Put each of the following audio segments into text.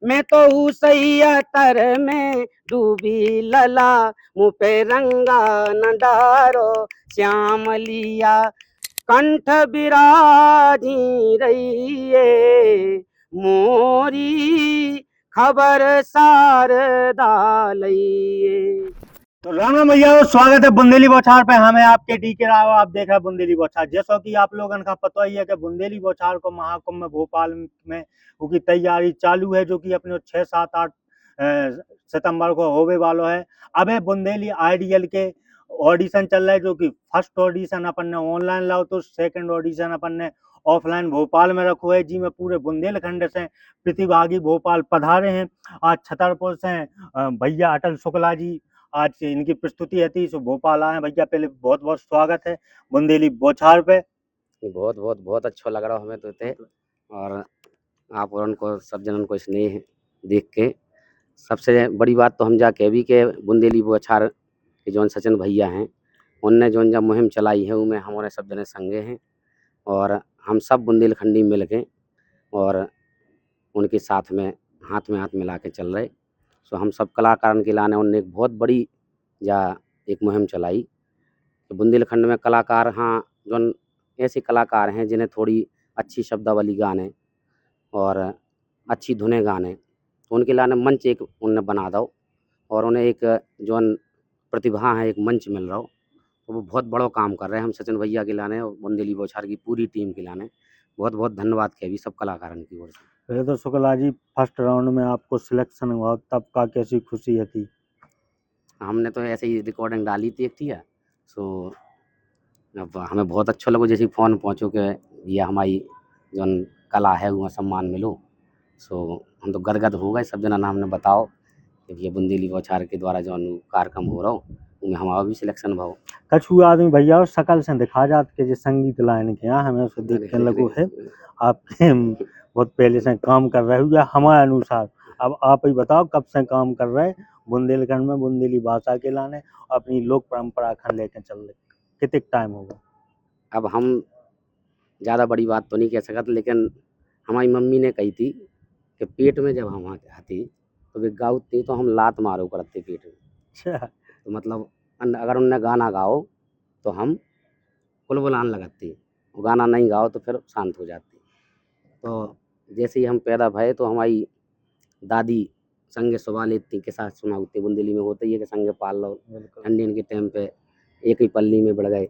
मैं तो हूँ सैयतर में डूबी लला, मुँह पे रंगा न डारो श्याम लिया, कंठ बिराजी रहिए मोरी, खबर शारदा लइए। तो राम राम भैया, स्वागत है बुंदेली बौछार पे। हमें आपके डीके राव, आप देख रहे हैं बुंदेली बौछार। जैसा कि आप लोगों का पता ही है कि बुंदेली बौछार को महाकुंभ में भोपाल में की तैयारी चालू है, जो कि अपने 6, 7, 8 सितंबर को होवे वालो है। अब है बुंदेली आइडियल के ऑडिशन चल रहे, जो कि फर्स्ट ऑडिशन अपन ने ऑनलाइन लाओ, तो सेकंड ऑडिशन अपन ने ऑफलाइन भोपाल में रखो है, जी में पूरे बुंदेलखंड से प्रतिभागी भोपाल पधारे हैं। आज छतरपुर से भैया अटल शुक्ला जी आज से इनकी प्रस्तुति थी, सो भोपाल आए भैया। पहले बहुत बहुत स्वागत है बुंदेली बौछार पे। बहुत बहुत बहुत अच्छा लग रहा हमें तो थे, और आप और उनको सब जनन को स्नेह देख के सबसे बड़ी बात तो हम जाके भी के बुंदेली बौछार के जौन सचिन भैया हैं, उनने जौन जब मुहिम चलाई है उनमें हमारे सब जने संगे हैं, और हम सब बुंदेलखंडी मिल के और उनके साथ में हाथ मिला के चल रहे। सो हम सब कलाकार के लाने उनने एक बहुत बड़ी या एक मुहिम चलाई कि बुंदेलखंड में कलाकार, हाँ जौन ऐसे कलाकार हैं जिन्हें थोड़ी अच्छी शब्दावली गाने और अच्छी धुनें गाने, तो उनके लाने मंच एक उनने बना दो, और उन्हें एक जौन प्रतिभा है एक मंच मिल रहा हो, तो वो बहुत बड़ा काम कर रहे हैं। हम सचिन भैया के लाने और बुंदेली बौछार की पूरी टीम के लाने बहुत बहुत धन्यवाद के भी सब कलाकारों की ओर से। पहले तो शुक्ला जी, फर्स्ट राउंड में आपको सिलेक्शन हुआ, तब का कैसी खुशी थी? हमने तो ऐसे ही रिकॉर्डिंग डाली थी एक थी, सो अब हमें बहुत अच्छा लगा जैसे फ़ोन पहुँचो कि ये हमारी जौन कला है वहाँ सम्मान मिलो। सो हम तो गदगद हो गए, सब जना ना हमने बताओ कि ये बुंदेली बौछार के द्वारा जौन कार्यक्रम हो रहा हो उनमें हमारा भी सिलेक्शन भाव। कछु आदमी भैया और शकल से दिखा जात के जो संगीत लाइन के, यहाँ हमें उसे देख के लगो है आपके बहुत पहले से काम कर रहे हो या हमारे अनुसार। अब आप ही बताओ कब से काम कर रहे बुंदेलखंड में बुंदेली भाषा के लाने, अपनी लोक परंपरा खन लेके चल रहे, कितने टाइम होगा? अब हम ज़्यादा बड़ी बात तो नहीं कह सकते, लेकिन हमारी मम्मी ने कही थी कि पेट में जब हम आती तो वे गाउती तो हम लात मारो करते पेट में। अच्छा, तो मतलब अगर उनने गाना गाओ तो हम बुलबुलान लगाती, गाना नहीं गाओ तो फिर शांत हो जाती। तो जैसे ही हम पैदा भये तो हमारी दादी संगे सुबह लेती के साथ सुनाती, बुंदेली में होता ही है कि संगे पाल लो, ठंडी के टाइम पे एक ही पल्ली में बढ़ गए,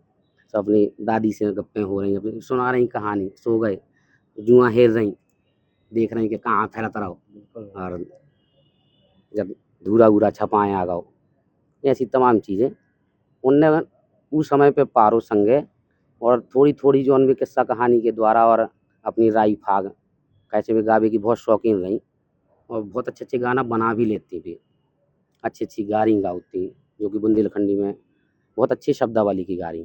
सब अपनी दादी से गप्पें हो रही, अपनी सुना रही कहानी, सो गए जुआ हेर रही, देख रही कि कहाँ फैलता रहो, और जब धूरा वूरा छपाएँ आ गओ, ऐसी तमाम चीज़ें उनने उस समय पे पारो संगे, और थोड़ी थोड़ी जो उनमें किस्सा कहानी के द्वारा और अपनी राई फाग कैसे भी गावे की बहुत शौकीन रही, और बहुत अच्छे अच्छे गाना बना भी लेती थी, अच्छी अच्छी गा रही गाती, जो कि बुंदेलखंडी में बहुत अच्छी शब्दावली की गा रही।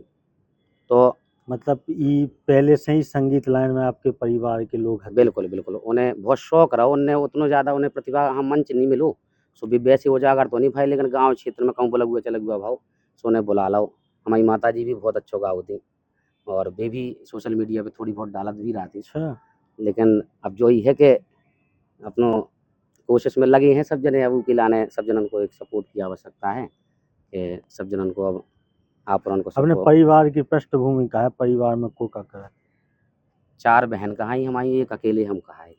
तो मतलब ये पहले से ही संगीत लाइन में आपके परिवार के लोग हैं? बिल्कुल बिल्कुल, उन्हें बहुत शौक रहा, उन्हें उतना ज़्यादा उन्हें प्रतिभा हम मंच नहीं मिलो, सो भी वैसे उजागर तो नहीं भाई, लेकिन गाँव क्षेत्र में कहूँ बोला हुआ चला हुआ भाव, सो उन्हें बुला लो। हमारी माता जी भी बहुत अच्छा गाती, और वे भी सोशल मीडिया पे थोड़ी बहुत डालत भी रहती। अच्छा, लेकिन अब जो ही है कि अपनो कोशिश में लगे हैं सब जने, अब ऊ लाने सब जनन को एक सपोर्ट की आवश्यकता है कि सब जनन को अब आप और उनको अपने सबको। परिवार की पृष्ठभूमि का है, परिवार में को का है? 4 बहन कहाई हमारी, एक अकेले हम कहाए।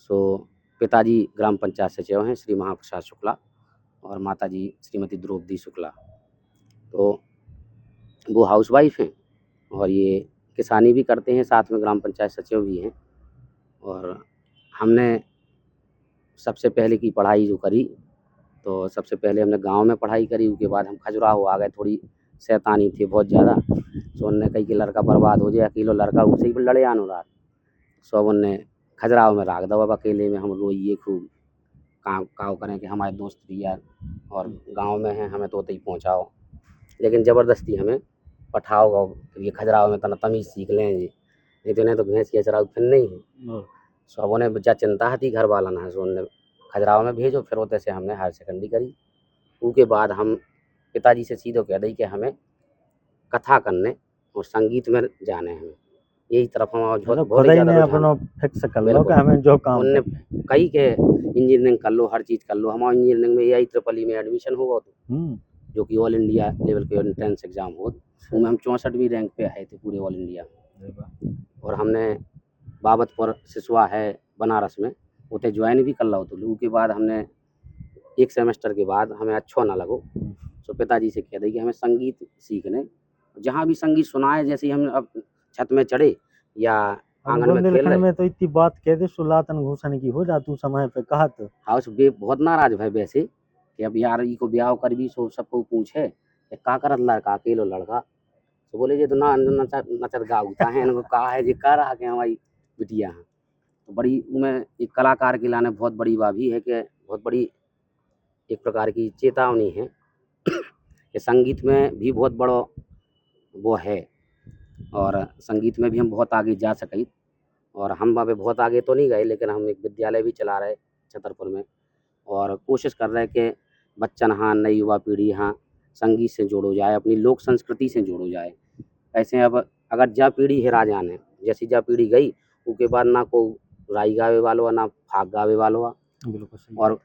सो पिताजी ग्राम पंचायत सचिव हैं श्री महाप्रसाद शुक्ला, और माताजी श्रीमती द्रौपदी शुक्ला। तो वो हाउसवाइफ हैं और ये किसानी भी करते हैं, साथ में ग्राम पंचायत सचिव भी हैं। और हमने सबसे पहले की पढ़ाई जो करी, तो सबसे पहले हमने गांव में पढ़ाई करी, उसके बाद हम खजुराहो आ गए, थोड़ी शैतानी थी बहुत ज़्यादा, सो उनने कही कि लड़का बर्बाद हो जाए, अकेलो लड़का उसे ही लड़े आनो रहा, सो उनने खजुराहो में राख दो, अब अकेले में हम रोइए खूब, काव करें कि हमारे दोस्त भी यार और गांव में हैं, हमें तो उतई पहुँचाओ, लेकिन ज़बरदस्ती हमें पठाओ गाँव, ये खजुराहो में तना तमीज़ सीख लें जी, नहीं तो इन्हें तो भैंस के चराऊ फिर नहीं है। सो अब उन्हें बच्चा चिंता थी घर वाला ना, सो उन्हें खजुराहो में भेजो, फिर उतने से हमने हायर सेकेंडरी करी। उसके बाद हम पिताजी से सीधो कह दी कि हमें कथा करने और संगीत में जाने हैं, यही तरफ हम बहुत चलो बहुत खुदा ही ही ज़्यादा ने रुझान अपनो फिक्स कर लो कि बिल्कुल। हमें जो काम उनने करना है। कही के इंजीनियरिंग कर लो, हर चीज़ कर लो, हमारा इंजीनियरिंग में AI ट्रिपल ई में एडमिशन होगा तो जो कि ऑल इंडिया लेवल पे एंट्रेंस एग्जाम हो, उसमें हम 64वीं रैंक पे आए थे पूरे ऑल इंडिया में। और हमने बाबतपुर सिसवा है बनारस में उते ज्वाइन भी कर लो तो उसके बाद हमने 1 सेमेस्टर के बाद हमें अच्छा ना लगो, तो पिताजी से कह दी कि हमें संगीत सीखने, जहाँ भी संगीत सुना है, जैसे ही हम अब छत में चढ़े या अब आंगन में खेल बुंदेलखंड रहे, में तो इतनी बात कह दे सुलातन घूसन की हो जा तू समय पे कहा तो हाउस बे बहुत नाराज भाई वैसे कि अब यार ई को ब्याह कर भी सो सबको पूछे कि का करत लड़का अकेलो लड़का, तो बोले जे तो ना नचत नचत गाउता है, इनको कहा है जे कर आ के हमारी बिटिया हैं। तो बड़ी उमें एक कलाकार के लाने बहुत बड़ी बात भी है कि बहुत बड़ी एक प्रकार की चेतावनी है कि संगीत में भी बहुत बड़ा वो है और संगीत में भी हम बहुत आगे जा सके। और हम अभी बहुत आगे तो नहीं गए, लेकिन हम एक विद्यालय भी चला रहे छतरपुर में और कोशिश कर रहे हैं कि बच्चन हाँ नई युवा पीढ़ी हाँ संगीत से जोड़ो जाए, अपनी लोक संस्कृति से जोड़ो जाए। ऐसे अब अगर जा पीढ़ी है राजान है, जैसी जा पीढ़ी गई उसके बाद ना को राई गावे वालो ना फाग गावे वालो बिल्कुल सही। और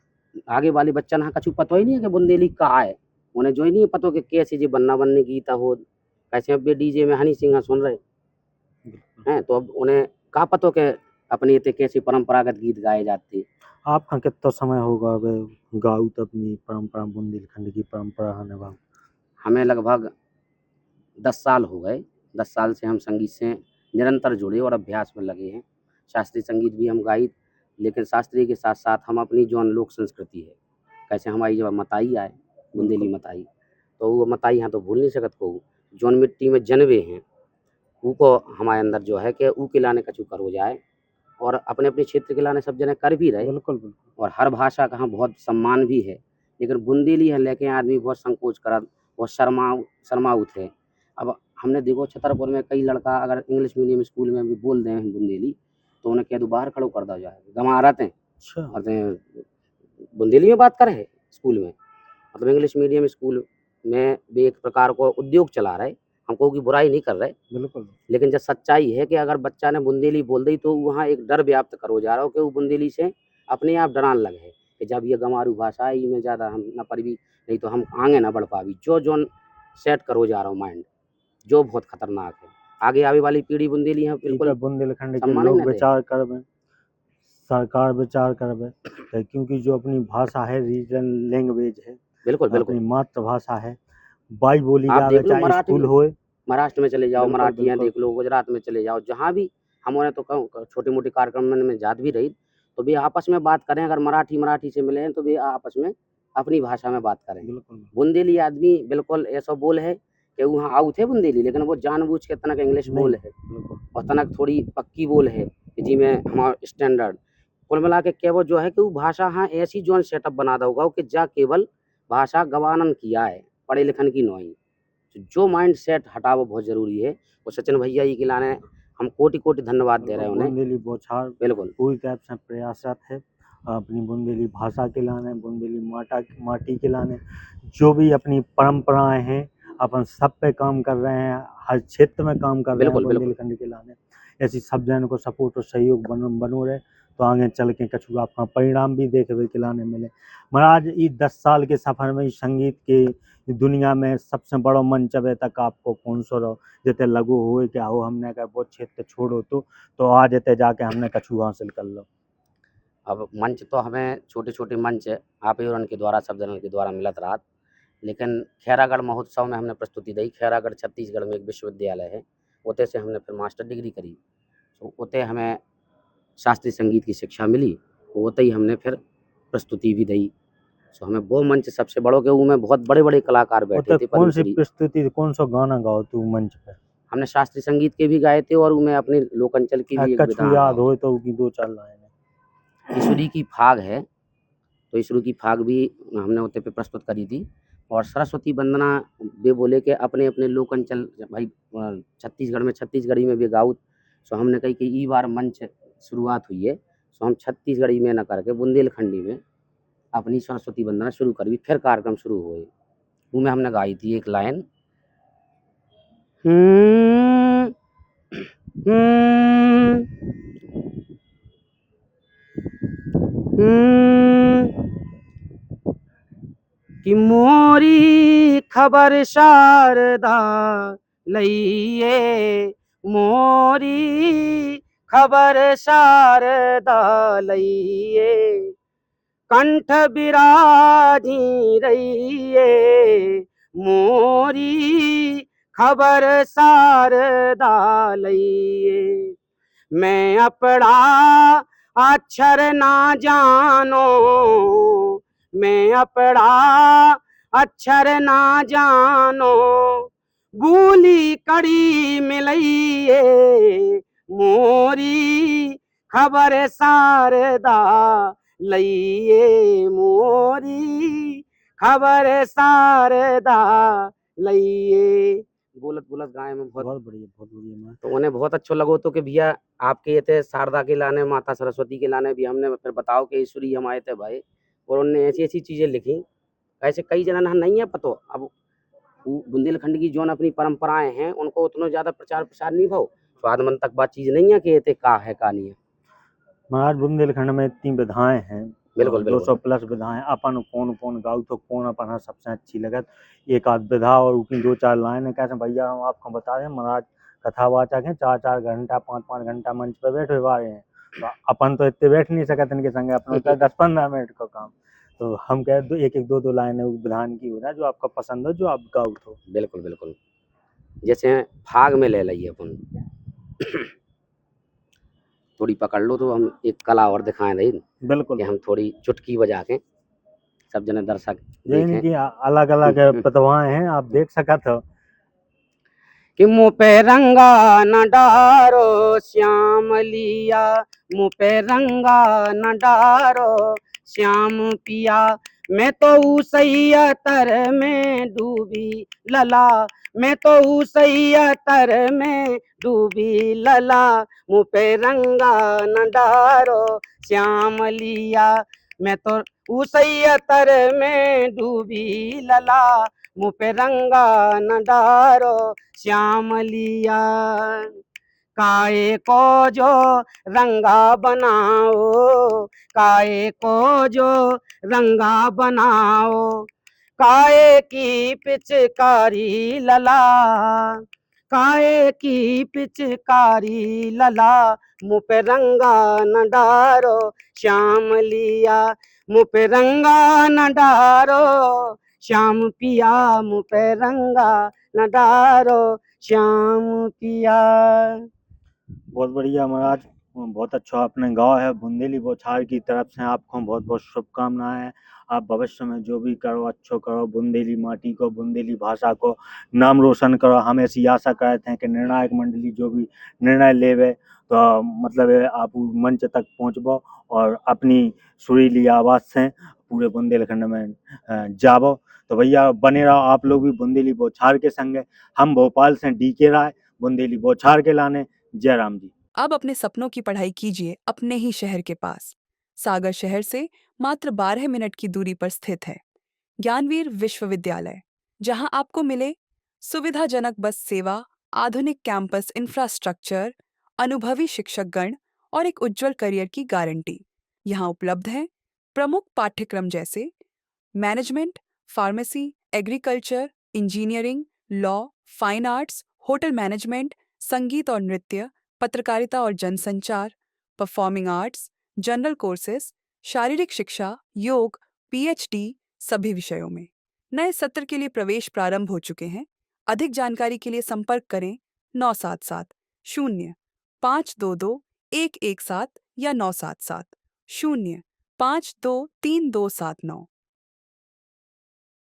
आगे वाले बच्चन हाँ कछु पतो ही नहीं है कि बुंदेली का है, उन्हें जो ही नहीं पता कि कैसे जी बनना बनने गीता हो, कैसे अब डीजे में हनी सिंह सुन रहे हैं, तो अब उन्हें का पतो के अपने इतने कैसे परंपरागत गीत गाए जाते। आपका कितना समय होगा अब गाऊ तो अपनी परंपरा बुंदेलखंड की परंपरा है निभाऊ? हमें लगभग 10 साल हो गए, 10 साल से हम संगीत से निरंतर जुड़े और अभ्यास में लगे हैं। शास्त्रीय संगीत भी हम गाई, लेकिन शास्त्रीय के साथ साथ हम अपनी जौन लोक संस्कृति है, कैसे हमारी जो मताई आए बुंदेली मताई, तो वो मताई यहाँ तो भूल नहीं सकत को, जौन मिट्टी में जनवे हैं ऊको हमारे अंदर जो है कि ऊ के लाने कछु करो जाए और अपने अपने क्षेत्र के लाने सब जने कर भी रहे। बिल्कुल बिल्कुल। और हर भाषा का हाँ बहुत सम्मान भी है, लेकिन बुंदेली है लेके आदमी बहुत संकोच करत, बहुत शर्माऊ थे। अब हमने देखो छतरपुर में कई लड़का अगर इंग्लिश मीडियम स्कूल में भी बोल दें बुंदेली तो उन्हें कह दो बाहर खड़ो कर दिया जाए, गंवा रहते हैं अच्छा और बुंदेली में बात करें स्कूल में, मतलब इंग्लिश मीडियम स्कूल में भी एक प्रकार को उद्योग चला रहे, हमको की बुराई नहीं कर रहे, बिल्कुल। लेकिन जब सच्चाई है कि अगर बच्चा ने बुंदेली बोल दी तो वहाँ एक डर व्याप्त करो जा रहा हो कि वो बुंदेली से अपने आप डरान लगे है कि जब ये गंवारू भाषा है इनमें ज़्यादा हम न पर भी नहीं तो हम आगे ना बढ़ पावी, जो जोन सेट करो जा रहा हूँ माइंड, जो बहुत खतरनाक है। आगे आने वाली पीढ़ी बुंदेली है बिल्कुल बुंदेलखंड के सम्मान ही लोग ना दे। विचार करबे, सरकार विचार करबे, क्योंकि जो अपनी भाषा है रीजनल लैंग्वेज है, बिल्कुल अपनी बिल्कुल मातृभाषा है, बाई बोली आप जावे देख लो चाहे मराठी स्कूल होए। महाराष्ट्र में चले जाओ, बिल्कुल मराठियाँ बिल्कुल। देख लो, गुजरात में चले जाओ, जहाँ भी हमारे तो कहूँ छोटी मोटी कार्यक्रम में जात भी रही तो भी आपस में बात करें, अगर मराठी से मिले हैं तो भी आपस में अपनी भाषा में बात करें। बिल्कुल बुंदेली आदमी बिल्कुल ऐसा बोल है कि वहाँ आउ थे बुंदेली, लेकिन वो जानबूझ के तनक इंग्लिश बोल है बिल्कुल और तनक थोड़ी पक्की बोल है कि जी में हमारा स्टैंडर्ड कुल मिला के केवल जो है कि वो भाषा हाँ ऐसी जो सेटअप बना दो होगा कि जा केवल भाषा गवानन किया है, पढ़े लिखन की नहीं। जो माइंड सेट हटाओ बहुत जरूरी है, और सचिन भैया जी के लाने हम कोटि कोटि धन्यवाद दे रहे हैं उन्हें। बुंदेली बौछार बिल्कुल पूरी तरह से प्रयासरत है अपनी बुंदेली भाषा के लाने, बुंदेली माटी के लाने, जो भी अपनी परंपराएं हैं अपन सब पे काम कर रहे हैं, हर क्षेत्र में काम कर रहे हैं बिल्कुल बिल्कुल बुंदेलखंड के लाने। ऐसी सब जन को सपोर्ट और सहयोग बनो रहे तो आगे चल के कछु आपका परिणाम भी देखे के लाने मिले। महाराज ये 10 साल के सफर में इस संगीत के दुनिया में सबसे बड़ा मंच अब तक आपको कौन सा रहो जैसे लगो हुए क्या हो, हमने अगर वो क्षेत्र छोड़ो तो आज एते जाके हमने कछु हासिल कर लो। अब मंच तो हमें छोटे छोटे मंच आप ही और उनके द्वारा सब जनों के द्वारा मिलत रहा, लेकिन खैरागढ़ महोत्सव में हमने प्रस्तुति दी। खैरागढ़ छत्तीसगढ़ में एक विश्वविद्यालय है, उते से हमने फिर मास्टर डिग्री करी, तो उते हमें शास्त्रीय संगीत की शिक्षा मिली, उते ही हमने फिर प्रस्तुति भी दी। तो हमें वो मंच सबसे बड़ों के में बहुत बड़े बड़े कलाकार बैठे थे। कौन सी प्रस्तुति कौन सा गाना गाओ तू मंच पे? हमने शास्त्रीय संगीत के भी गाए थे और उनमें अपने लोकांचल की भी एक कछु विधान याद हो तो की 2-4 लाइन। ईश्वरी की फाग है, तो ईश्वरी की फाग भी हमने उते पे प्रस्तुत करी थी। और सरस्वती वंदना वे बोले कि अपने अपने लोकांचल भाई छत्तीसगढ़ में छत्तीसगढ़ी में भी गाऊँ, सो हमने कही कि ई बार मंच शुरुआत हुई है, सो हम छत्तीसगढ़ी में न करके बुंदेलखंडी में अपनी सरस्वती वंदना शुरू करी, फिर कार्यक्रम शुरू हुए। वो में हमने गाई थी एक लाइन, हम्म, हम्म, कि मोरी खबर शारदा लइए, मोरी खबर शारदा लइए, कंठ बिराजी रहिए, मोरी खबर शारदा लइए। मैं अपना अक्षर ना जानो, मैं अपना अक्षर ना जानो, भूली कड़ी मिलइए, मोरी खबर शारदा लइए, मोरी खबर शारदा लइए। बोलत बोलत गाय में बहुत बहुत बढ़िया महाराज। तो उन्हें बहुत अच्छो लगो तो कि भैया आपके ये थे शारदा के लाने, माता सरस्वती के लाने भी हमने फिर बताओ कि ईश्वरी हम आए थे भाई, और उन्होंने ऐसी ऐसी चीजें लिखी। ऐसे कई जना नहीं है पतो। अब बुंदेलखंड की जोन अपनी परंपराएं हैं उनको उतना ज्यादा प्रचार प्रसार नहीं भाव, स्वाद मन तक बात चीज नहीं है कि ये थे का है का नहीं है। महाराज बुंदेलखंड में इतनी विधाएं हैं, बिल्कुल 200 बिल्कुल प्लस विधाएं, अपन कौन कौन गाऊ तो कौन अपन सबसे अच्छी लगत एक आध विधा और उनकी 2-4 लाइन कैसे भैया हम आपको बता दें महाराज कथावाचक हैं, 4-4 घंटा 5-5 घंटा मंच पे बैठे हुए हैं, तो अपन तो इतने बैठ नहीं सकते इनके संग, अपना होता है 10-15 मिनट का काम, तो हम कह दो एक एक 2-2 लाइनें उस विधान की हो ना जो आपको पसंद हो जो आप गाओ तो। बिल्कुल बिल्कुल। जैसे फाग में ले लिये अपन थोड़ी पकड़ लो तो हम एक कला और दिखाएं रही बिल्कुल कि हम थोड़ी चुटकी बजा के सब जने दर्शक यही नहीं देखें कि अलग अलग प्रतिभाएं हैं आप देख सकत हो। कि मुँह पे रंगा न डारो श्याम लिया, मुँह पे रंगा न डारो श्याम पिया, मैं तो उसैया तर में डूबी लला, मैं तो उसैया तर में डूबी लला, मुँह पे रंगा न डारो श्याम लिया, मैं तो उसैया तर में डूबी लला, मुँह पे रंगा न डारो श्याम लिया। काए को जो रंगा बनाओ, काए को जो रंगा बनाओ, काए की पिचकारी लला, काए की पिचकारी लला, मुँह पे रंगा न डारो श्याम लिया, मुँह पे रंगा न डारो श्याम पिया, मुँह पे रंगा न डारो श्याम पिया। बहुत बढ़िया महाराज, बहुत अच्छा आपने गाओ है। बुंदेली बौछार की तरफ से आपको बहुत बहुत शुभकामनाएं। आप भविष्य में जो भी करो अच्छो करो, बुंदेली माटी को बुंदेली भाषा को नाम रोशन करो। हम ऐसी आशा करते हैं कि निर्णायक मंडली जो भी निर्णय लेवे तो मतलब आप मंच तक पहुँचबो और अपनी सुरीली आवाज़ से पूरे बुंदेलखंड में जाबो। तो भैया बने रहो आप लोग भी बुंदेली बौछार के संगे। हम भोपाल से DK राय बुंदेली बौछार के लाने। जय राम जी। अब अपने सपनों की पढ़ाई कीजिए अपने ही शहर के पास। सागर शहर से मात्र 12 मिनट की दूरी पर स्थित है ज्ञानवीर विश्वविद्यालय, जहां आपको मिले सुविधाजनक बस सेवा, आधुनिक कैंपस इंफ्रास्ट्रक्चर, अनुभवी शिक्षकगण और एक उज्जवल करियर की गारंटी। यहाँ उपलब्ध है प्रमुख पाठ्यक्रम जैसे management, pharmacy, agriculture, engineering, law, fine arts, hotel management, संगीत और नृत्य, पत्रकारिता और जनसंचार, परफॉर्मिंग आर्ट्स, जनरल कोर्सेज, शारीरिक शिक्षा, योग, PhD सभी विषयों में। नए सत्र के लिए प्रवेश प्रारंभ हो चुके हैं। अधिक जानकारी के लिए संपर्क करें 977 0 522 117 या 977 0 523 279।